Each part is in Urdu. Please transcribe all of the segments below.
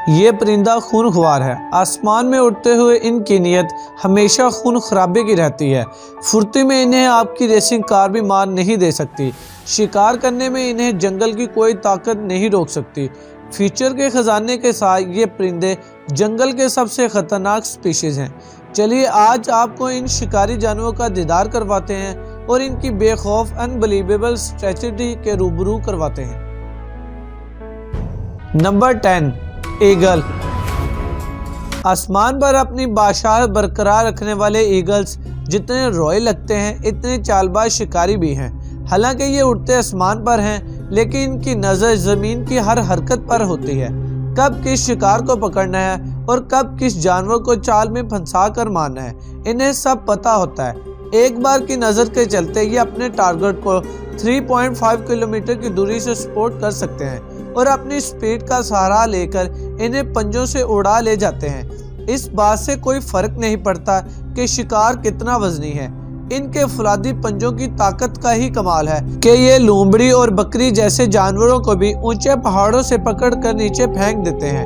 یہ پرندہ خون خوار ہے۔ آسمان میں اڑتے ہوئے ان کی نیت ہمیشہ خون خرابے کی رہتی ہے۔ پھرتی میں انہیں آپ کی ریسنگ کار بھی مار نہیں دے سکتی۔ شکار کرنے میں انہیں جنگل کی کوئی طاقت نہیں روک سکتی۔ فیچر کے خزانے کے ساتھ یہ پرندے جنگل کے سب سے خطرناک سپیشیز ہیں۔ چلیے آج آپ کو ان شکاری جانوروں کا دیدار کرواتے ہیں اور ان کی بے خوف انبلیویبل اسٹریٹجی کے روبرو کرواتے ہیں۔ Number 10 eagle. آسمان پر اپنی بادشاہت برقرار رکھنے والے ایگلز جتنے روئے لگتے ہیں اتنے چال باز شکاری بھی ہیں۔ حالانکہ یہ اڑتے آسمان پر ہیں لیکن ان کی نظر زمین کی ہر حرکت پر ہوتی ہے، کب کس شکار کو پکڑنا ہے اور کب کس جانور کو چال میں پھنسا کر مارنا ہے، انہیں سب پتہ ہوتا ہے۔ ایک بار کی نظر کے چلتے یہ اپنے ٹارگٹ کو 3.5 کلومیٹر کی دوری سے سپورٹ کر سکتے ہیں اور اپنی سپیڈ کا سہارا لے کر انہیں پنجوں سے اڑا لے جاتے ہیں۔ اس بات سے کوئی فرق نہیں پڑتا کہ شکار کتنا وزنی ہے، ان کے فولادی پنجوں کی طاقت کا ہی کمال ہے کہ یہ لومڑی اور بکری جیسے جانوروں کو بھی اونچے پہاڑوں سے پکڑ کر نیچے پھینک دیتے ہیں۔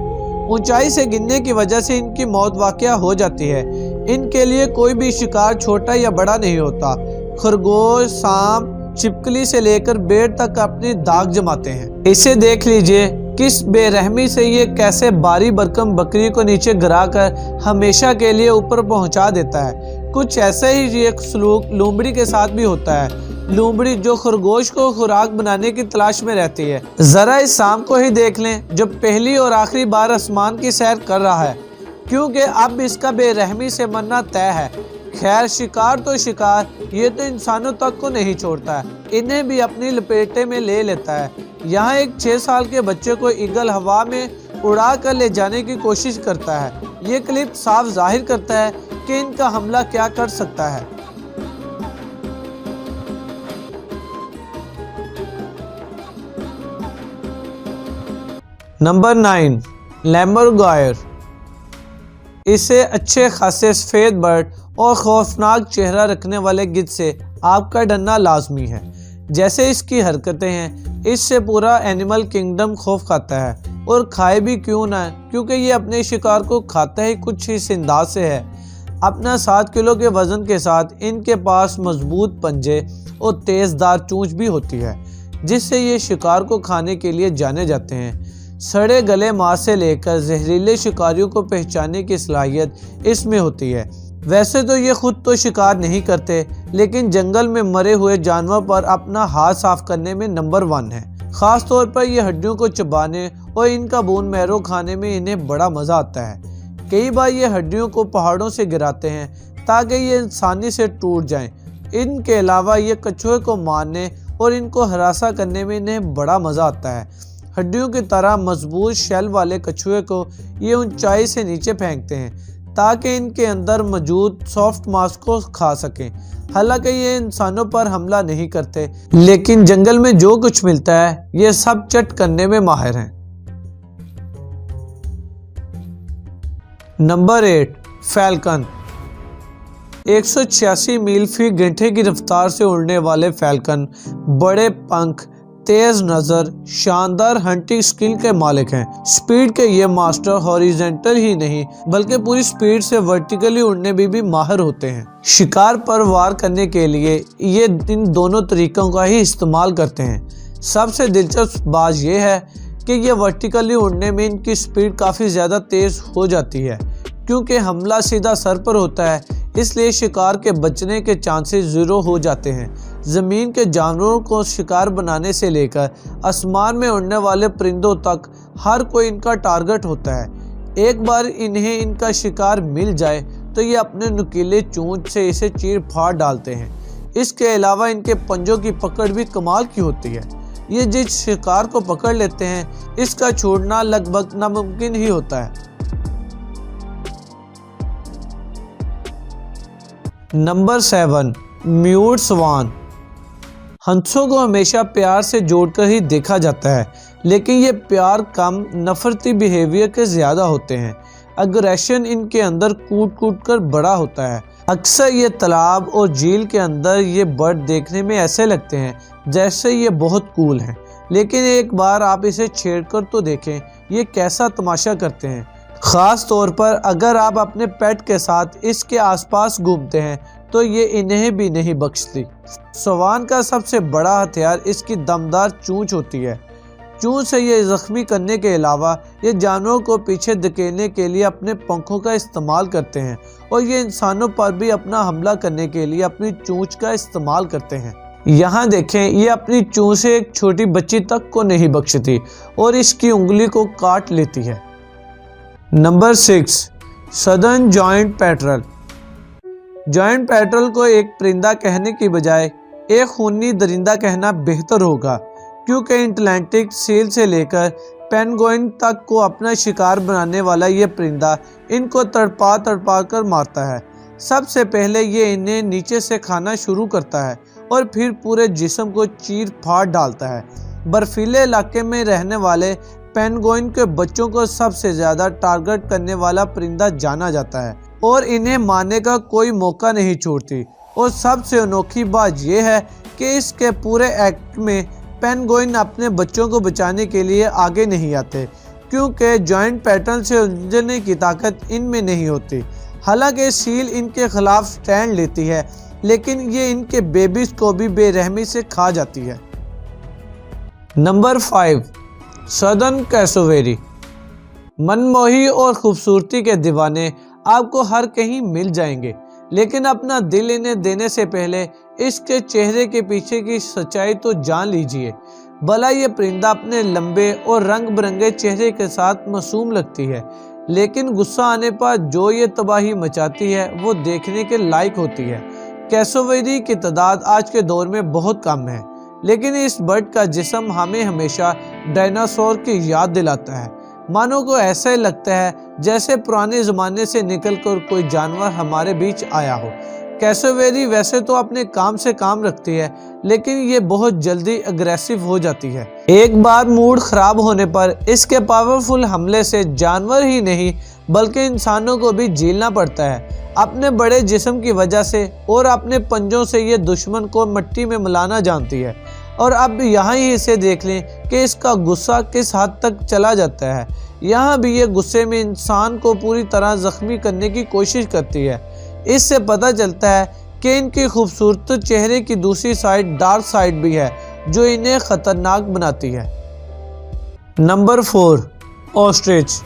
اونچائی سے گرنے کی وجہ سے ان کی موت واقع ہو جاتی ہے۔ ان کے لیے کوئی بھی شکار چھوٹا یا بڑا نہیں ہوتا۔ خرگوش، سانپ، چھپکلی سے لے کر بھیڑ تک اپنی داغ جماتے ہیں۔ اسے دیکھ لیجئے کس بے رحمی سے یہ کیسے باری برکم بکری کو نیچے گرا کر ہمیشہ کے لیے اوپر پہنچا دیتا ہے۔ کچھ ایسے ہی یہ سلوک لومڑی کے ساتھ بھی ہوتا ہے۔ لومڑی جو خرگوش کو خوراک بنانے کی تلاش میں رہتی ہے۔ ذرا اس سانپ کو ہی دیکھ لیں جو پہلی اور آخری بار آسمان کی سیر کر رہا ہے، کیونکہ اب اس کا بے رحمی سے مرنا طے ہے۔ خیر شکار تو شکار، یہ تو انسانوں تک کو نہیں چھوڑتا ہے، انہیں بھی اپنی لپیٹے میں لے لیتا ہے۔ یہاں ایک 6 سال کے بچے کو ایگل ہوا میں اڑا کر لے جانے کی کوشش کرتا ہے۔ یہ کلپ صاف ظاہر کرتا ہے کہ ان کا حملہ کیا کر سکتا ہے۔ نمبر 9 لیمورگائر۔ اسے اچھے خاصے سفید برڈ اور خوفناک چہرہ رکھنے والے گدھ سے آپ کا ڈرنا لازمی ہے۔ جیسے اس کی حرکتیں ہیں اس سے پورا اینیمل کنگڈم خوف کھاتا ہے، اور کھائے بھی کیوں نہ، کیونکہ یہ اپنے شکار کو کھاتا ہی کچھ اس انداز سے ہے۔ اپنا 7 کلو کے وزن کے ساتھ ان کے پاس مضبوط پنجے اور تیز دار چونچ بھی ہوتی ہے، جس سے یہ شکار کو کھانے کے لیے جانے جاتے ہیں۔ سڑے گلے ماس سے لے کر زہریلے شکاریوں کو پہچاننے کی صلاحیت اس میں ہوتی ہے۔ ویسے تو یہ خود تو شکار نہیں کرتے، لیکن جنگل میں مرے ہوئے جانور پر اپنا ہاتھ صاف کرنے میں نمبر 1 ہے۔ خاص طور پر یہ ہڈیوں کو چبانے اور ان کا بون میرو کھانے میں انہیں بڑا مزہ آتا ہے۔ کئی بار یہ ہڈیوں کو پہاڑوں سے گراتے ہیں تاکہ یہ آسانی سے ٹوٹ جائیں۔ ان کے علاوہ یہ کچھوے کو مارنے اور ان کو ہراساں کرنے میں انہیں بڑا مزہ آتا ہے۔ ہڈیوں کی طرح مضبوط شیل والے کچھوے کو یہ اونچائی سے نیچے پھینکتے ہیں تاکہ ان کے اندر موجود سافٹ ماس کو کھا سکیں۔ حالانکہ یہ انسانوں پر حملہ نہیں کرتے، لیکن جنگل میں جو کچھ ملتا ہے یہ سب چٹ کرنے میں ماہر ہیں۔ Number 8 falcon. 186 میل فی گھنٹے کی رفتار سے اڑنے والے فیلکن بڑے پنکھ، تیز نظر، شاندار ہنٹنگ سکل کے مالک ہیں۔ سپیڈ کے یہ ماسٹر ہاریزونٹل ہی نہیں بلکہ پوری سپیڈ سے ورٹیکلی اڑنے میں بھی ماہر ہوتے ہیں۔ شکار پر وار کرنے کے لیے یہ ان دونوں طریقوں کا ہی استعمال کرتے ہیں۔ سب سے دلچسپ بات یہ ہے کہ یہ ورٹیکلی اڑنے میں ان کی سپیڈ کافی زیادہ تیز ہو جاتی ہے، کیونکہ حملہ سیدھا سر پر ہوتا ہے، اس لیے شکار کے بچنے کے چانسز 0 ہو جاتے ہیں۔ زمین کے جانوروں کو شکار بنانے سے لے کر آسمان میں اڑنے والے پرندوں تک ہر کوئی ان کا ٹارگٹ ہوتا ہے۔ ایک بار انہیں ان کا شکار مل جائے تو یہ اپنے نکیلے چونچ سے اسے چیر پھاڑ ڈالتے ہیں۔ اس کے علاوہ ان کے پنجوں کی پکڑ بھی کمال کی ہوتی ہے۔ یہ جس شکار کو پکڑ لیتے ہیں اس کا چھوڑنا لگ بھگ ناممکن ہی ہوتا ہے۔ نمبر 7 میوٹ سوان۔ ہنسوں کو ہمیشہ پیار سے جوڑ کر ہی دیکھا جاتا ہے، لیکن یہ پیار کم نفرتی بیہیویئر کے زیادہ ہوتے ہیں۔ اگریشن ان کے اندر کوٹ کوٹ کر بڑا ہوتا ہے۔ اکثر یہ تالاب اور جھیل کے اندر یہ برڈ دیکھنے میں ایسے لگتے ہیں جیسے یہ بہت کول ہیں، لیکن ایک بار آپ اسے چھیڑ کر تو دیکھیں یہ کیسا تماشا کرتے ہیں، خاص طور پر اگر آپ اپنے پیٹ کے ساتھ اس کے آس پاس گھومتے ہیں تو یہ انہیں بھی نہیں بخشتی۔ سوان کا سب سے بڑا ہتھیار اس کی دمدار چونچ ہوتی ہے۔ چونچ سے یہ زخمی کرنے کے علاوہ یہ جانوروں کو پیچھے دھکیلنے کے لیے اپنے پنکھوں کا استعمال کرتے ہیں، اور یہ انسانوں پر بھی اپنا حملہ کرنے کے لیے اپنی چونچ کا استعمال کرتے ہیں۔ یہاں دیکھیں، یہ اپنی چونچ سے ایک چھوٹی بچی تک کو نہیں بخشتی اور اس کی انگلی کو کاٹ لیتی ہے۔ Number 6، southern joint پیٹرل۔ جوائنٹ پیٹرل کو ایک پرندہ کہنے کی بجائے ایک خونی درندہ کہنا بہتر ہوگا، کیونکہ اٹلانٹک سیل سے لے کر پینگوئن تک کو اپنا شکار بنانے والا یہ پرندہ ان کو تڑپا تڑپا کر مارتا ہے۔ سب سے پہلے یہ انہیں نیچے سے کھانا شروع کرتا ہے اور پھر پورے جسم کو چیر پھاڑ ڈالتا ہے۔ برفیلے علاقے میں رہنے والے پینگوئن کے بچوں کو سب سے زیادہ ٹارگٹ کرنے والا پرندہ جانا جاتا ہے اور انہیں مارنے کا کوئی موقع نہیں چھوڑتی، اور سب سے انوکھی بات یہ ہے کہ اس کے پورے ایکٹ میں پینگوئن اپنے بچوں کو بچانے کے لیے آگے نہیں آتے، کیونکہ جوائنٹ پیٹرن سے الجھنے کی طاقت ان میں نہیں ہوتی۔ حالانکہ سیل ان کے خلاف سٹینڈ لیتی ہے، لیکن یہ ان کے بیبیز کو بھی بے رحمی سے کھا جاتی ہے۔ Number 5، southern کیسوویری۔ منموہی اور خوبصورتی کے دیوانے آپ کو ہر کہیں مل جائیں گے، لیکن اپنا دل انہیں دینے سے پہلے اس کے چہرے کے پیچھے کی سچائی تو جان لیجئے۔ بھلا یہ پرندہ اپنے لمبے اور رنگ برنگے چہرے کے ساتھ معصوم لگتی ہے، لیکن غصہ آنے پر جو یہ تباہی مچاتی ہے وہ دیکھنے کے لائق ہوتی ہے۔ کیسوویری کی تعداد آج کے دور میں بہت کم ہے، لیکن اس برڈ کا جسم ہمیں ہمیشہ ڈائناسور کی یاد دلاتا ہے۔ مانو کو ایسا ہی لگتا ہے جیسے پرانے زمانے سے نکل کر کوئی جانور ہمارے بیچ آیا ہو۔ کیسوویری ویسے تو اپنے کام سے کام رکھتی ہے، لیکن یہ بہت جلدی اگریسو ہو جاتی ہے۔ ایک بار موڈ خراب ہونے پر اس کے پاورفل حملے سے جانور ہی نہیں بلکہ انسانوں کو بھی جھیلنا پڑتا ہے۔ اپنے بڑے جسم کی وجہ سے اور اپنے پنجوں سے یہ دشمن کو مٹی میں ملانا جانتی ہے، اور اب یہاں ہی اسے دیکھ لیں کہ اس کا غصہ کس حد تک چلا جاتا ہے۔ یہاں بھی یہ غصے میں انسان کو پوری طرح زخمی کرنے کی کوشش کرتی ہے۔ اس سے پتہ چلتا ہے کہ ان کی خوبصورت چہرے کی دوسری سائڈ ڈارک سائڈ بھی ہے، جو انہیں خطرناک بناتی ہے۔ Number 4، ostrich.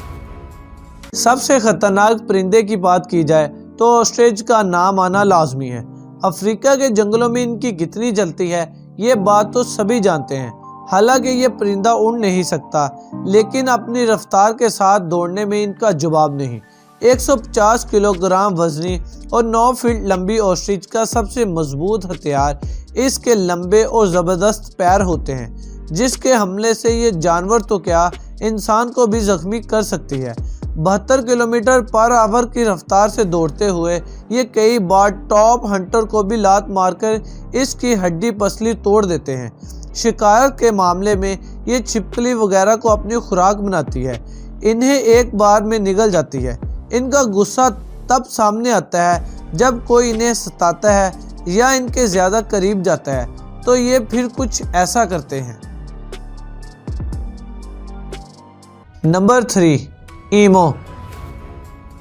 سب سے خطرناک پرندے کی بات کی جائے تو آسٹرچ کا نام آنا لازمی ہے۔ افریقہ کے جنگلوں میں ان کی کتنی چلتی ہے یہ بات تو سبھی جانتے ہیں۔ حالانکہ یہ پرندہ اڑ نہیں سکتا، لیکن اپنی رفتار کے ساتھ دوڑنے میں ان کا جواب نہیں۔ 150 کلو گرام وزنی اور 9 فٹ لمبی آسٹرچ کا سب سے مضبوط ہتھیار اس کے لمبے اور زبردست پیر ہوتے ہیں، جس کے حملے سے یہ جانور تو کیا انسان کو بھی زخمی کر سکتی ہے۔ 72 کلومیٹر پر آور کی رفتار سے دوڑتے ہوئے یہ کئی بار ٹاپ ہنٹر کو بھی لات مار کر اس کی ہڈی پسلی توڑ دیتے ہیں۔ شکار کے معاملے میں یہ چھپکلی وغیرہ کو اپنی خوراک بناتی ہے، انہیں ایک بار میں نگل جاتی ہے۔ ان کا غصہ تب سامنے آتا ہے جب کوئی انہیں ستاتا ہے یا ان کے زیادہ قریب جاتا ہے، تو یہ پھر کچھ ایسا کرتے ہیں۔ Number 3، imo.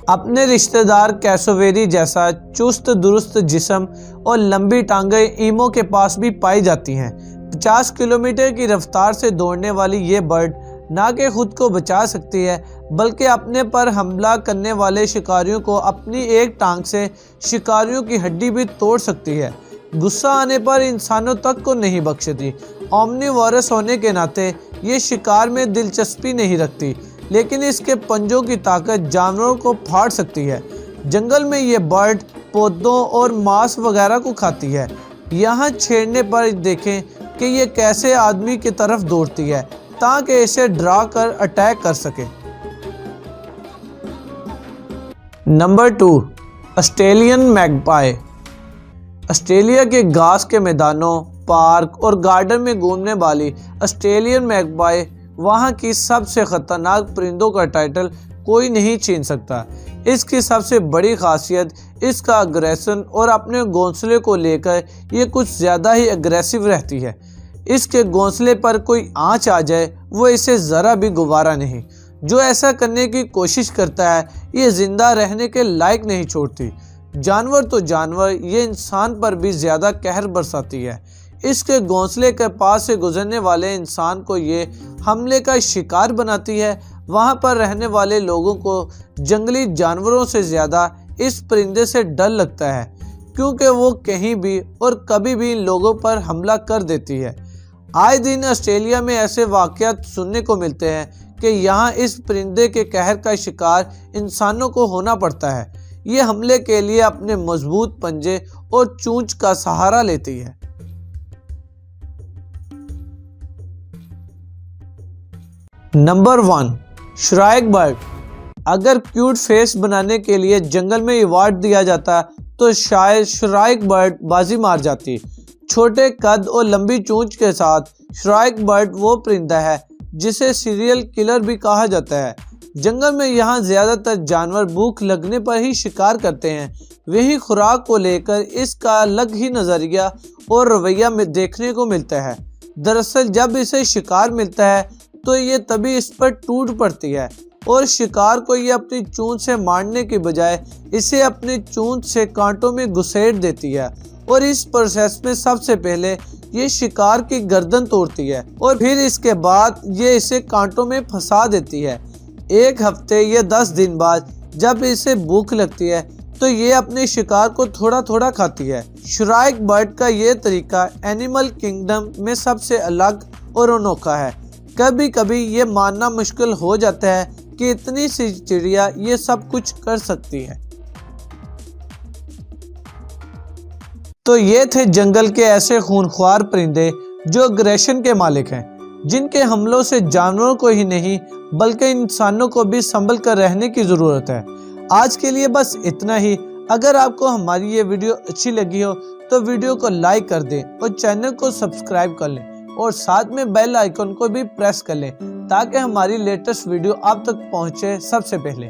اپنے رشتہ دار کیسوویری جیسا چست درست جسم اور لمبی ٹانگیں ایمو کے پاس بھی پائی جاتی ہیں۔ 50 کلومیٹر کی رفتار سے دوڑنے والی یہ برڈ نہ کہ خود کو بچا سکتی ہے، بلکہ اپنے پر حملہ کرنے والے شکاریوں کو اپنی ایک ٹانگ سے شکاریوں کی ہڈی بھی توڑ سکتی ہے۔ غصہ آنے پر انسانوں تک کو نہیں بخشتی۔ اومنی وارس ہونے کے ناطے یہ شکار میں دلچسپی نہیں رکھتی، لیکن اس کے پنجوں کی طاقت جانوروں کو پھاڑ سکتی ہے۔ جنگل میں یہ برڈ پودوں اور ماس وغیرہ کو کھاتی ہے۔ یہاں چھیڑنے پر دیکھیں کہ یہ کیسے آدمی کی طرف دوڑتی ہے تاکہ اسے ڈرا کر اٹیک کر سکے۔ Number 2، Australian میگپائی۔ آسٹریلیا کے گھاس کے میدانوں، پارک اور گارڈن میں گھومنے والی آسٹریلین میگپائی وہاں کی سب سے خطرناک پرندوں کا ٹائٹل کوئی نہیں چھین سکتا۔ اس کی سب سے بڑی خاصیت اس کا اگریشن اور اپنے گھونسلے کو لے کر یہ کچھ زیادہ ہی اگریسو رہتی ہے۔ اس کے گھونسلے پر کوئی آنچ آ جائے وہ اسے ذرا بھی گوارا نہیں۔ جو ایسا کرنے کی کوشش کرتا ہے یہ زندہ رہنے کے لائق نہیں چھوڑتی۔ جانور تو جانور، یہ انسان پر بھی زیادہ قہر برساتی ہے۔ اس کے گھونسلے کے پاس سے گزرنے والے انسان کو یہ حملے کا شکار بناتی ہے۔ وہاں پر رہنے والے لوگوں کو جنگلی جانوروں سے زیادہ اس پرندے سے ڈر لگتا ہے، کیونکہ وہ کہیں بھی اور کبھی بھی لوگوں پر حملہ کر دیتی ہے۔ آئے دن آسٹریلیا میں ایسے واقعات سننے کو ملتے ہیں کہ یہاں اس پرندے کے قہر کا شکار انسانوں کو ہونا پڑتا ہے۔ یہ حملے کے لیے اپنے مضبوط پنجے اور چونچ کا سہارا لیتی ہے۔ Number 1، shrike bird. اگر کیوٹ فیس بنانے کے لیے جنگل میں ایوارڈ دیا جاتا تو شاید شرائک برڈ بازی مار جاتی۔ چھوٹے قد اور لمبی چونچ کے ساتھ شرائک برڈ وہ پرندہ ہے جسے سیریل کلر بھی کہا جاتا ہے۔ جنگل میں یہاں زیادہ تر جانور بھوک لگنے پر ہی شکار کرتے ہیں۔ وہی خوراک کو لے کر اس کا الگ ہی نظریہ اور رویہ میں دیکھنے کو ملتا ہے۔ دراصل جب اسے شکار ملتا ہے تو یہ تبھی اس پر ٹوٹ پڑتی ہے اور شکار کو یہ اپنی چونچ سے مارنے کی بجائے اسے اپنی چونچ سے کانٹوں میں گھسیٹ دیتی ہے، اور اس پروسیس میں سب سے پہلے یہ شکار کی گردن توڑتی ہے اور پھر اس کے بعد یہ اسے کانٹوں میں پھنسا دیتی ہے۔ ایک ہفتے یا 10 دن بعد جب اسے بھوک لگتی ہے تو یہ اپنے شکار کو تھوڑا تھوڑا کھاتی ہے۔ شرائک برڈ کا یہ طریقہ اینیمل کنگڈم میں سب سے الگ اور انوکھا ہے۔ کبھی کبھی یہ ماننا مشکل ہو جاتا ہے کہ اتنی سی چڑیا یہ سب کچھ کر سکتی ہے۔ تو یہ تھے جنگل کے ایسے خونخوار پرندے جو اگریشن کے مالک ہیں، جن کے حملوں سے جانوروں کو ہی نہیں بلکہ انسانوں کو بھی سنبھل کر رہنے کی ضرورت ہے۔ آج کے لیے بس اتنا ہی۔ اگر آپ کو ہماری یہ ویڈیو اچھی لگی ہو تو ویڈیو کو لائک کر دیں اور چینل کو سبسکرائب کر لیں، اور ساتھ میں بیل آئیکن کو بھی پریس کر لیں تاکہ ہماری لیٹسٹ ویڈیو آپ تک پہنچے سب سے پہلے۔